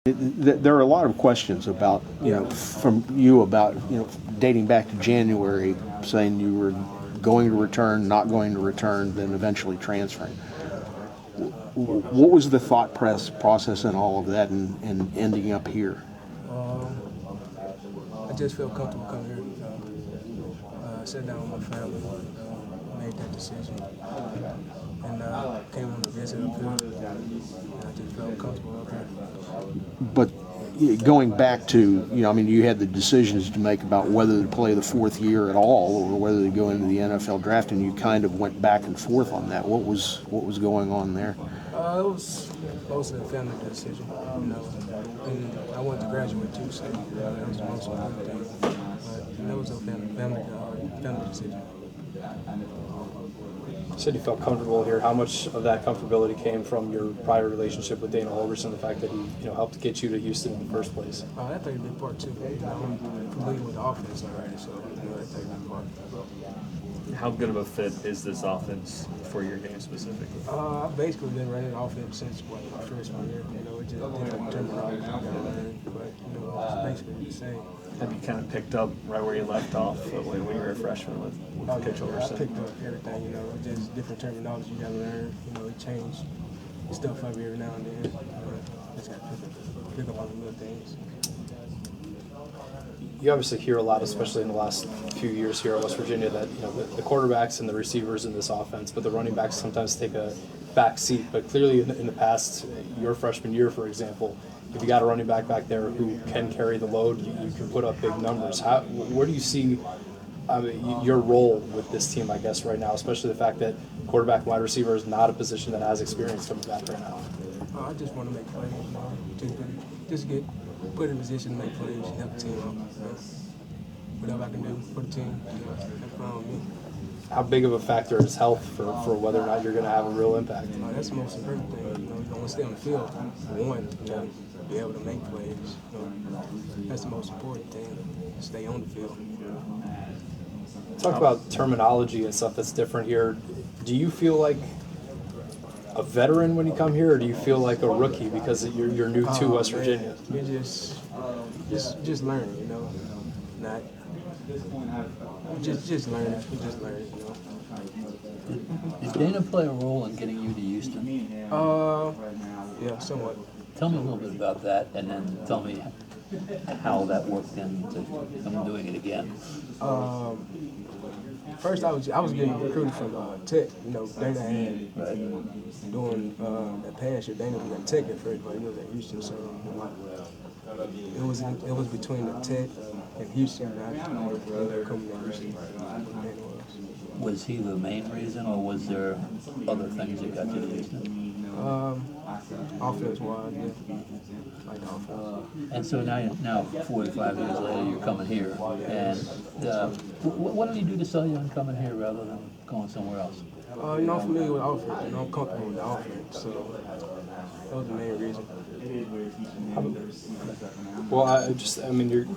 There are a lot of questions about, from you about, dating back to January, saying you were going to return, not going to return, then eventually transferring. What was the thought process in all of that and ending up here? I just felt comfortable coming here. Sat down with my family, made that decision, and came on the visit up here. And I just felt comfortable up here. But going back to, you had the decisions to make about whether to play the fourth year at all or whether to go into the NFL draft, and you kind of went back and forth on that. What was going on there? It was mostly a family decision, and I wanted to graduate too, so that was the most important thing. But that was a family decision. You said you felt comfortable here. How much of that comfortability came from your prior relationship with Dana Holgorsen, the fact that he, helped get you to Houston in the first place? That played a big part too. I'm familiar with the offense already, so that played a big part. How good of a fit is this offense for your game specifically? I've basically been running offense since my freshman year. It just different terminology I gotta learn, but it's basically the same. Have you kind of picked up right where you left off when you were a freshman with Coach Holgorsen? I picked up everything, just different terminology you gotta learn. It changed stuff up every now and then. Just gotta pick up on the little things. You obviously hear a lot, especially in the last few years here at West Virginia, that the quarterbacks and the receivers in this offense, but the running backs sometimes take a back seat. But clearly, in the past, your freshman year, for example, if you got a running back there who can carry the load, you can put up big numbers. Where do you see your role with this team, I guess, right now, especially the fact that quarterback and wide receiver is not a position that has experience coming back right now? I just want to make plays, just get put in a position to make plays and help the team out. Whatever I can do for the team, that's fine with me. How big of a factor is health for whether or not you're going to have a real impact? That's the most important thing. You don't want to stay on the field. One, be able to make plays. That's the most important thing. Stay on the field. Talk about terminology and stuff that's different here. Do you feel like a veteran when you come here, or do you feel like a rookie because you're new to West Virginia? You're just learning, not just learning. You just learning, Did Dana play a role in getting you to Houston? Yeah, somewhat. Tell me a little bit about that, and then tell me how that worked into him doing it again. First, I was getting recruited from Tech. Dana had doing that pass year. Dana was at Tech at first, but he was at Houston. So it was between the Tech and Houston. And I coming to Houston. Was he the main reason, or was there other things that got you to Houston? Offense-wise, yeah. Like the offense. And so now 45 years later, you're coming here. And what did he do to sell you on coming here rather than going somewhere else? I'm familiar with the offense. I'm comfortable with the offense. So that was the main reason. Well, you're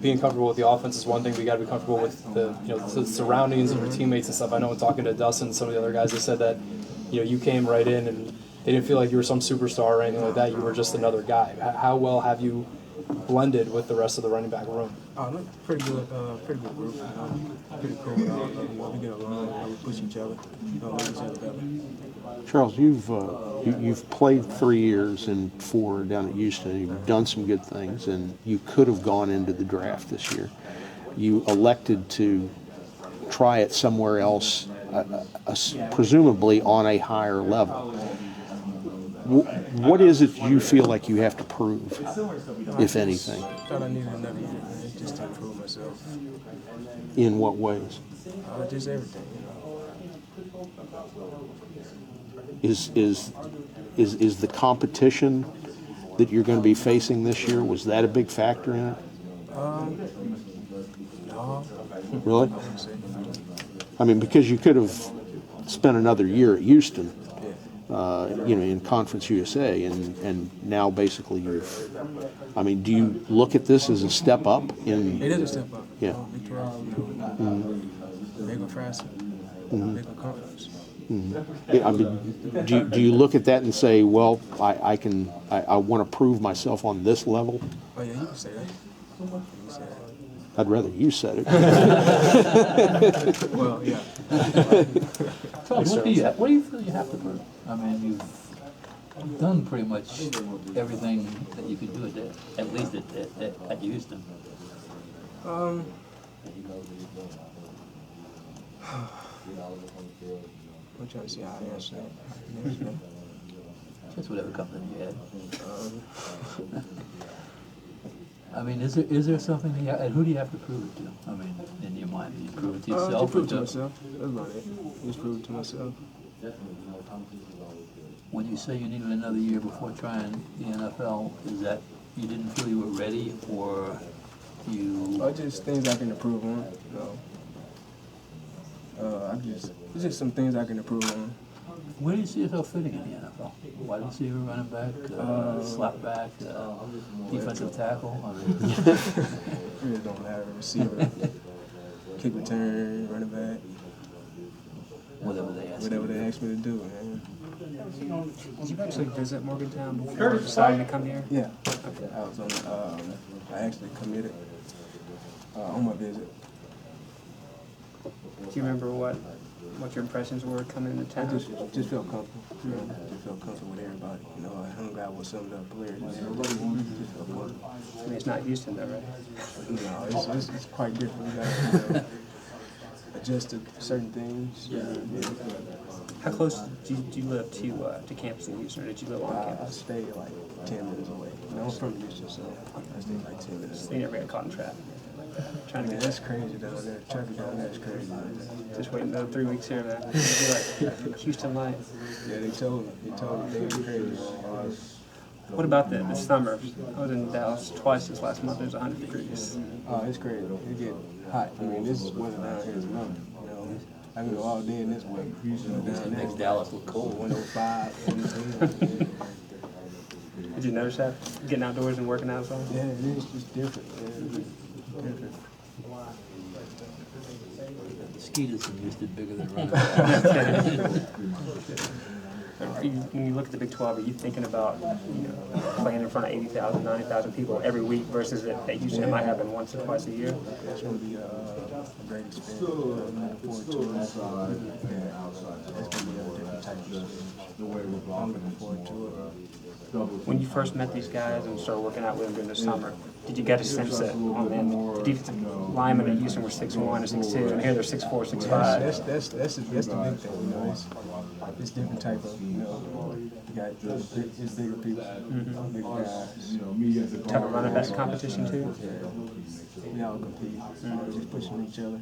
being comfortable with the offense is one thing. We got to be comfortable with the surroundings and your teammates and stuff. I know in talking to Dustin and some of the other guys, they said that you came right in and they didn't feel like you were some superstar or anything like that. You were just another guy. How well have you blended with the rest of the running back room? Pretty good group. Pretty cool. We get along. We push each other. Make each other better. Charles, you've played 3 years and 4 down at Houston. You've done some good things, and you could have gone into the draft this year. You elected to try it somewhere else, presumably on a higher level. What is it you feel like you have to prove, if anything? I thought I needed another year, just to improve myself. In what ways? Just everything, Is the competition that you're going to be facing this year, was that a big factor in it? No. Really? Because you could have spent another year at Houston, in Conference USA, and now basically do you look at this as a step up? It is a step up. Yeah. Big 12, bigger, faster, bigger conference. I mean, do you look at that and say, well, I want to prove myself on this level? Oh yeah, you can say that. You can say that. I'd rather you said it. Well, yeah. Charles, what do you feel you have to prove? I mean, you've done pretty much everything that you could do at least at Houston. I'm trying to see how I answer that. Just whatever comes in your head. I mean, is there something, and who do you have to prove it to? I mean, in your mind, do you prove it to yourself? Just prove it to or myself. That's about it. Just prove it to myself. When you say you needed another year before trying the NFL, is that you didn't feel you were ready, or you? Just things I can improve on. It's just some things I can improve on. Where do you see yourself fitting in the NFL? Wide receiver, running back, slot back, defensive tackle? I mean, Really don't have a receiver, kick return, running back, whatever they ask. whatever they ask me to do, man. Did you actually visit Morgantown before deciding to come here? Yeah. Okay. I was on. I actually committed on my visit. Do you remember what your impressions were coming into I town? just felt comfortable. You know, just felt comfortable with everybody. You know, I hung out with some of the players. Just felt comfortable. I mean, it's not Houston though, right? No, it's quite different. You got to adjust to certain things. How close do you live to campus in Houston, or did you live on I campus? stayed like 10 minutes away. You know, I'm from Houston, so I stayed like 10 minutes So away. you never got caught in traffic, or anything like that? Trying to Man, get that's crazy down there. Traffic down there is crazy. just waiting another 3 weeks here, man. It'll be like Houston light. Yeah, they told me they were crazy. What about the summer? I was in Dallas twice this last month. It was 100 degrees. Oh, it's crazy. It get hot. I mean, this weather down here is lovely. You know, I can go all day in this weather. You know, down there, Makes Dallas look cold. 105. Did you notice that? Getting outdoors and working outside? Yeah, it is just different. Man. It's different. Mosquitoes in Houston bigger than running. When you look at the Big 12, are you thinking about playing in front of 80,000, 90,000 people every week versus that Houston it might happen once or twice a year? It's going to be a great experience. I'm looking forward to it. Yeah, it's going to be a different type of experience. I'm looking forward to it. When you first met these guys and started working out with them during the summer, did you get a sense that on them, the defensive linemen at Houston were 6'1" or 6'2", and here they're 6'4", 6'5"? That's the big thing. You know, it's different type of. You know, you got it's bigger people, bigger guys. Type of running back competition too? We all compete. You know, just pushing each other.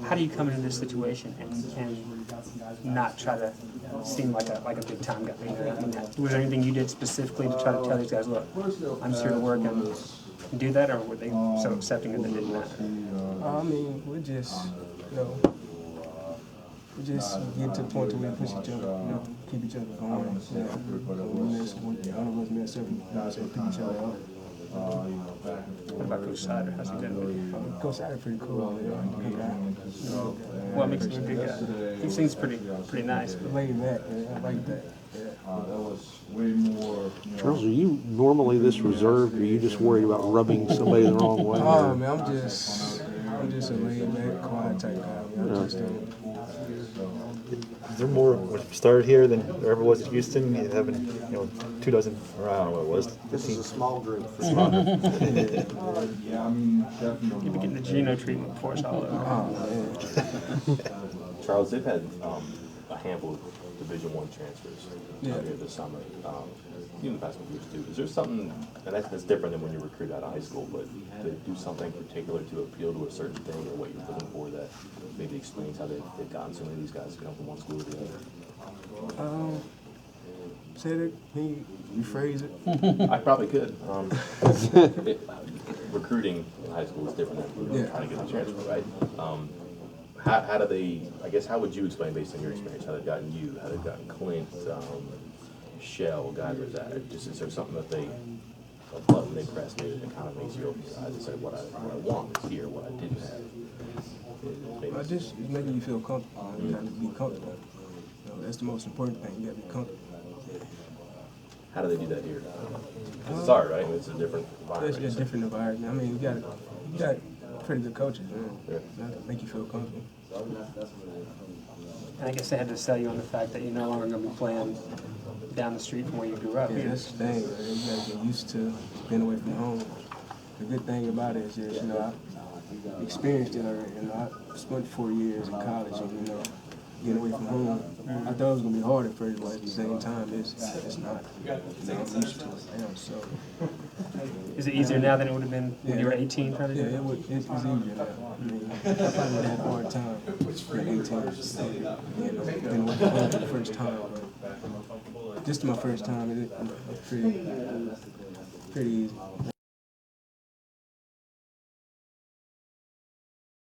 How do you come into this situation and not try to seem like a big time guy? I mean, was there anything you did specifically to try to tell these guys, look, I'm just here to work and do that, or were they so accepting that it didn't matter? I mean, we just, we just get to the point where we push each other, keep each other going. One of us mess up, so pick each other up. What about Coach Sider? How's he doing? Coach Sider pretty cool. Good guy. What makes him a good guy? He seems pretty nice. But Laid back, man. I like that. Charles, are you normally this reserved, or are you just worried about rubbing somebody the wrong way? Oh man, I'm just a laid back, quiet type guy. Man. I just don't. Is there more when you started here than there ever was at Houston? You having 2 dozen, or I don't know what it was. This is a small group. you've been getting the Geno treatment before it's all over. Oh man. Charles, they've had a handful of Division I transfers Yeah. here this summer. Even the past couple years too. Is there something, and that's different than when you recruit out of high school, but to do something particular to appeal to a certain thing or what you're looking for that maybe explains how they've gotten so many of these guys to come from one school to the other? Say that. Can you rephrase it? I probably could. Recruiting in high school is different than trying to get a transfer, right? How do they, I guess, how would you explain based on your experience, how they've gotten you, how they've gotten Clint, Shell, guys like that? Just is there something that a button they press maybe that kind of makes you open your eyes and say, what I want is here, what I didn't have? I just it's making you feel comfortable. You got to be comfortable. You know, that's the most important thing. You got to be comfortable. How do they do that here? 'Cause it's hard, right? It's a different It's environment. a different environment. I mean, you got pretty good coaches, man. Yeah. That make you feel comfortable. And I guess they had to sell you on the fact that you're no longer going to be playing down the street from where you grew up. Yeah, that's the thing, man. You gotta get used to being away from home. The good thing about it is just, you know, I experienced it already. You know, I spent 4 years in college and, you know, getting away from home. I thought it was gonna be hard at first, but at the same time, it's not. You know, I'm used to it now, so. Is it easier now than it would have been when Yeah. you were 18 trying to do Yeah, it? it's easier now. I mean, I probably would have had a hard time at 18. You know, being away from home for the first time, but just my first time, it's pretty easy.